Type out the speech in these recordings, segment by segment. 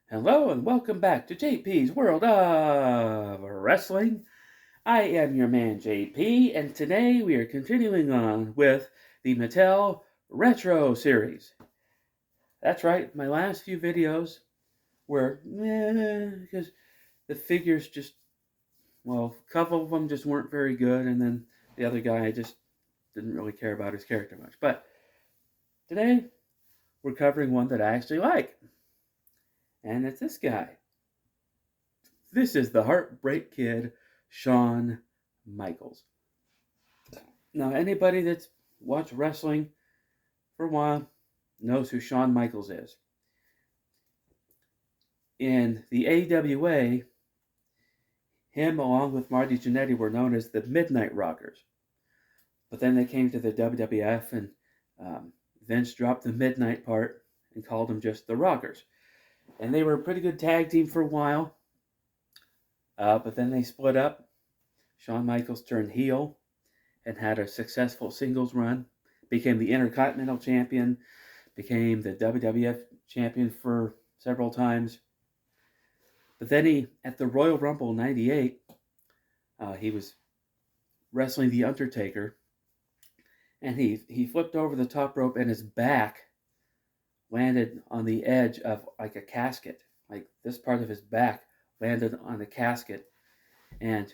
Hello and welcome back to J.P.'s World of Wrestling. I am your man J.P. and today we are continuing on with the Mattel Retro Series. That's right, my last few videos were because the figures just, well, a couple of them just weren't very good, and then the other guy I just didn't really care about his character much. But today we're covering one that I actually like, and it's this guy. This is the Heartbreak Kid, Shawn Michaels. Now, anybody that's watched wrestling for a while knows who Shawn Michaels is. In the AWA, him along with Marty Jannetty were known as the Midnight Rockers. But then they came to the WWF and Vince dropped the midnight part and called them just the Rockers. And they were a pretty good tag team for a while. But then they split up. Shawn Michaels turned heel and had a successful singles run, became the Intercontinental Champion, became the WWF Champion for several times. But then at the Royal Rumble '98, he was wrestling The Undertaker, and he flipped over the top rope and his back landed on the edge of like a casket. Like this part of his back landed on the casket, and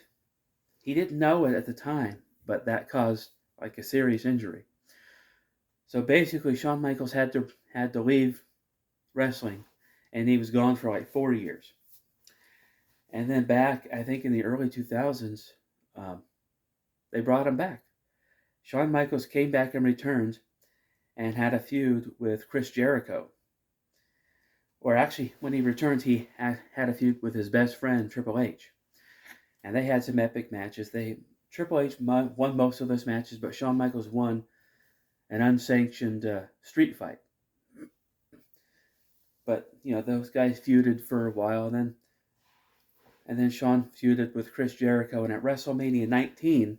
he didn't know it at the time, but that caused like a serious injury. So basically, Shawn Michaels had to leave wrestling, and he was gone for like 4 years. And then back, I think in the early 2000s, they brought him back. Shawn Michaels came back and returned, and had a feud with Chris Jericho. Or actually, when he returned, he had a feud with his best friend Triple H, and they had some epic matches. Triple H won most of those matches, but Shawn Michaels won an unsanctioned street fight. But those guys feuded for a while, and then Shawn feuded with Chris Jericho, and at WrestleMania 19,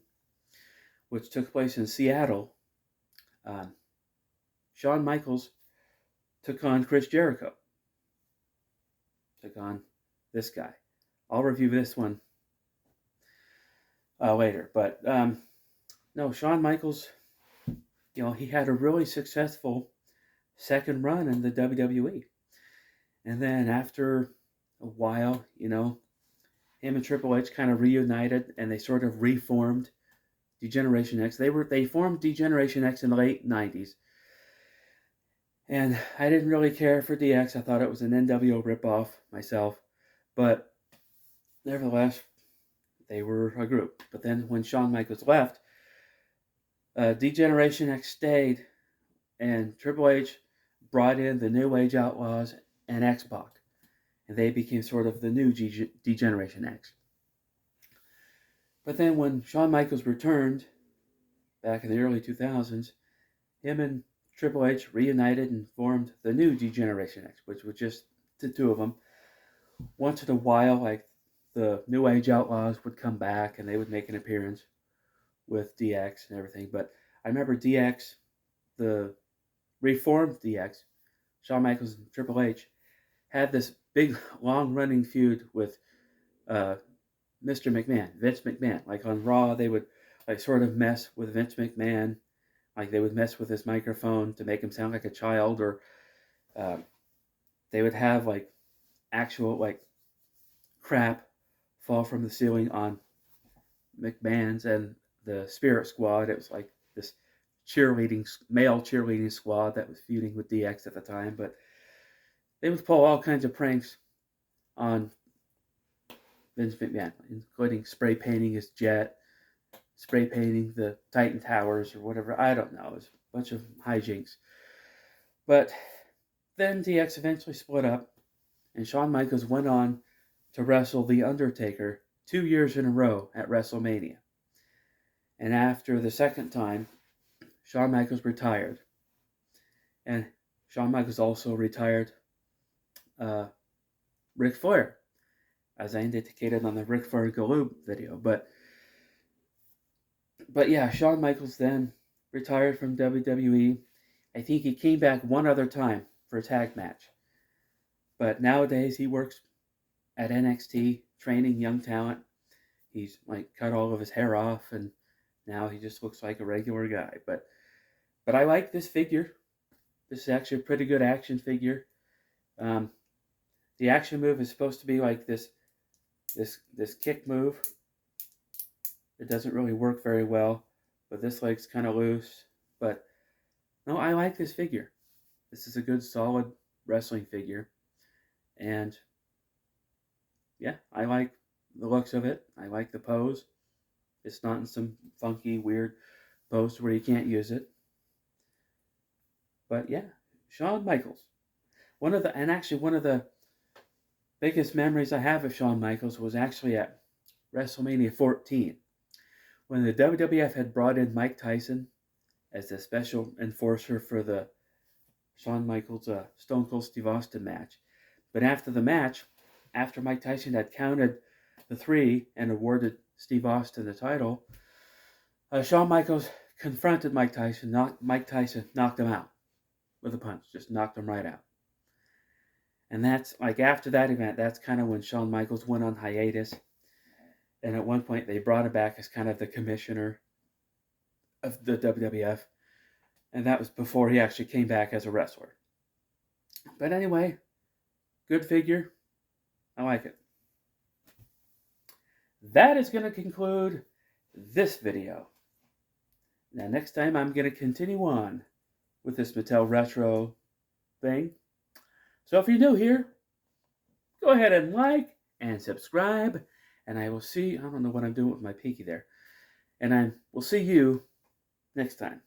which took place in Seattle, Shawn Michaels took on Chris Jericho. Took on this guy. I'll review this one later. But no, Shawn Michaels, he had a really successful second run in the WWE. And then after a while, him and Triple H kind of reunited, and they sort of reformed D-Generation X. They formed D-Generation X in the late 90s. And I didn't really care for DX. I thought it was an NWO ripoff myself. But nevertheless, they were a group. But then when Shawn Michaels left, D-Generation X stayed, and Triple H brought in the New Age Outlaws and X-Pac. And they became sort of the new D-Generation X. But then when Shawn Michaels returned, back in the early 2000s, him and Triple H reunited and formed the new D-Generation X, which was just the two of them. Once in a while, like the New Age Outlaws would come back and they would make an appearance with DX and everything. But I remember DX, the reformed DX, Shawn Michaels and Triple H, had this big, long-running feud with Mr. McMahon, Vince McMahon. Like on Raw, they would like sort of mess with Vince McMahon. Like they would mess with his microphone to make him sound like a child, or they would have like actual like crap fall from the ceiling on McMahon's and the Spirit Squad. It was like this male cheerleading squad that was feuding with DX at the time, but they would pull all kinds of pranks on Vince McMahon, including spray painting his jet, spray painting the Titan Towers or whatever. I don't know. It was a bunch of hijinks. But then DX eventually split up, and Shawn Michaels went on to wrestle The Undertaker 2 years in a row at WrestleMania. And after the second time, Shawn Michaels retired. And Shawn Michaels also retired Ric Flair, as I indicated on the Ric Flair Galoob video. But yeah, Shawn Michaels then retired from WWE. I think he came back one other time for a tag match. But nowadays he works at NXT training young talent. He's like cut all of his hair off, and now he just looks like a regular guy. But I like this figure. This is actually a pretty good action figure. Um, the action move is supposed to be like this kick move. It doesn't really work very well, but this leg's kind of loose. But no, I like this figure. This is a good, solid wrestling figure. And yeah, I like the looks of it. I like the pose. It's not in some funky, weird pose where you can't use it. But yeah, Shawn Michaels. One of the biggest memories I have of Shawn Michaels was actually at WrestleMania 14, when the WWF had brought in Mike Tyson as the special enforcer for the Shawn Michaels Stone Cold Steve Austin match. But after the match, after Mike Tyson had counted the three and awarded Steve Austin the title, Shawn Michaels confronted Mike Tyson. Mike Tyson knocked him out with a punch, just knocked him right out. And that's like after that event, that's kind of when Shawn Michaels went on hiatus. And at one point, they brought him back as kind of the commissioner of the WWF. And that was before he actually came back as a wrestler. But anyway, good figure. I like it. That is going to conclude this video. Now, next time I'm going to continue on with this Mattel Retro thing. So if you're new here, go ahead and like and subscribe. And I will see, I don't know what I'm doing with my pinky there. And I will see you next time.